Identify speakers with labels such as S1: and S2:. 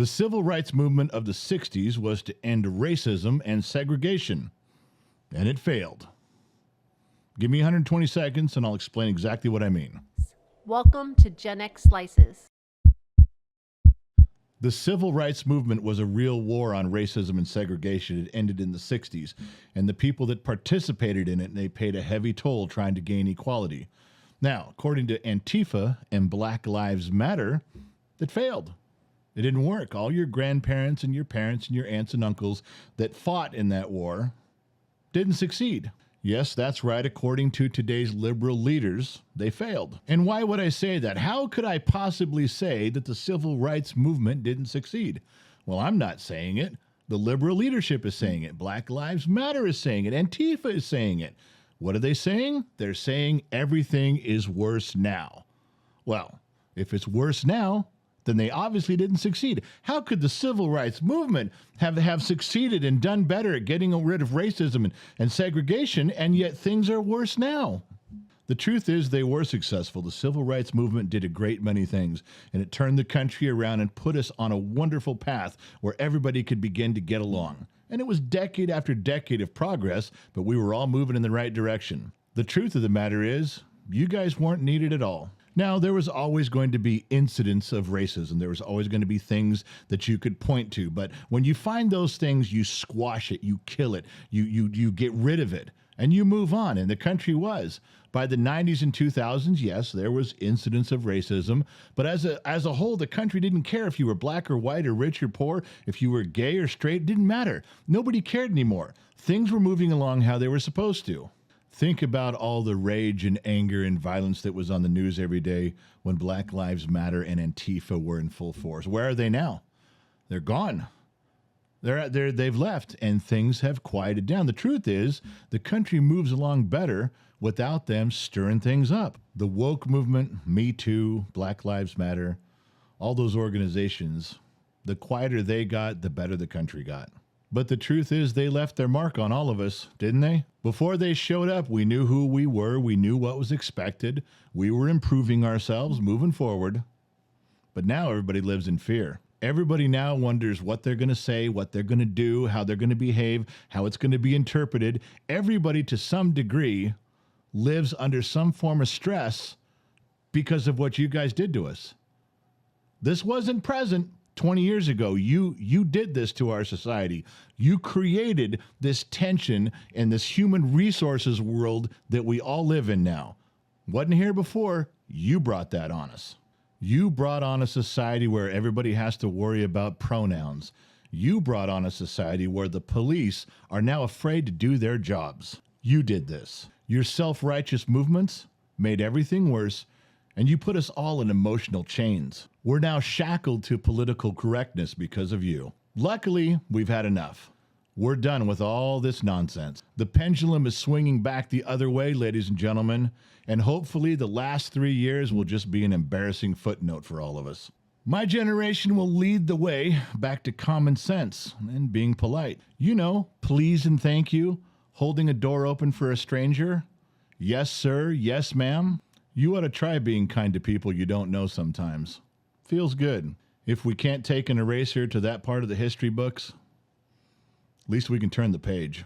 S1: The civil rights movement of the 60s was to end racism and segregation, and it failed. Give me 120 seconds and I'll explain exactly what I mean.
S2: Welcome to Gen X Slices.
S1: The civil rights movement was a real war on racism and segregation. It ended in the 60s, and the people that participated in it, they paid a heavy toll trying to gain equality. Now, according to Antifa and Black Lives Matter, it failed. It didn't work. All your grandparents and your parents and your aunts and uncles that fought in that war didn't succeed. Yes, that's right. According to today's liberal leaders, they failed. And why would I say that? How could I possibly say that the civil rights movement didn't succeed? Well, I'm not saying it. The liberal leadership is saying it. Black Lives Matter is saying it. Antifa is saying it. What are they saying? They're saying everything is worse now. Well, if it's worse now, then they obviously didn't succeed. How could the civil rights movement have succeeded and done better at getting rid of racism and segregation, and yet things are worse now? The truth is they were successful. The civil rights movement did a great many things, and it turned the country around and put us on a wonderful path where everybody could begin to get along. And it was decade after decade of progress, but we were all moving in the right direction. The truth of the matter is, you guys weren't needed at all. Now, there was always going to be incidents of racism. There was always going to be things that you could point to. But when you find those things, you squash it, you kill it, you get rid of it, and you move on. And the country was. By the 90s and 2000s, yes, there was incidents of racism. But as a whole, the country didn't care if you were black or white or rich or poor, if you were gay or straight. It didn't matter. Nobody cared anymore. Things were moving along how they were supposed to. Think about all the rage and anger and violence that was on the news every day when Black Lives Matter and Antifa were in full force. Where are they now? They're gone. They've left, and things have quieted down. The truth is, the country moves along better without them stirring things up. The woke movement, Me Too, Black Lives Matter, all those organizations, the quieter they got, the better the country got. But the truth is they left their mark on all of us, didn't they? Before they showed up, we knew who we were. We knew what was expected. We were improving ourselves, moving forward. But now everybody lives in fear. Everybody now wonders what they're going to say, what they're going to do, how they're going to behave, how it's going to be interpreted. Everybody, to some degree, lives under some form of stress because of what you guys did to us. This wasn't present 20 years ago. You did this to our society. You created this tension in this human resources world that we all live in now. Wasn't here before. You brought that on us. You brought on a society where everybody has to worry about pronouns. You brought on a society where the police are now afraid to do their jobs. You did this. Your self-righteous movements made everything worse, and you put us all in emotional chains. We're now shackled to political correctness because of you. Luckily, we've had enough. We're done with all this nonsense. The pendulum is swinging back the other way, ladies and gentlemen, and hopefully the last 3 years will just be an embarrassing footnote for all of us. My generation will lead the way back to common sense and being polite. You know, please and thank you, holding a door open for a stranger. Yes, sir. Yes, ma'am. You ought to try being kind to people you don't know sometimes. Feels good. If we can't take an eraser to that part of the history books, at least we can turn the page.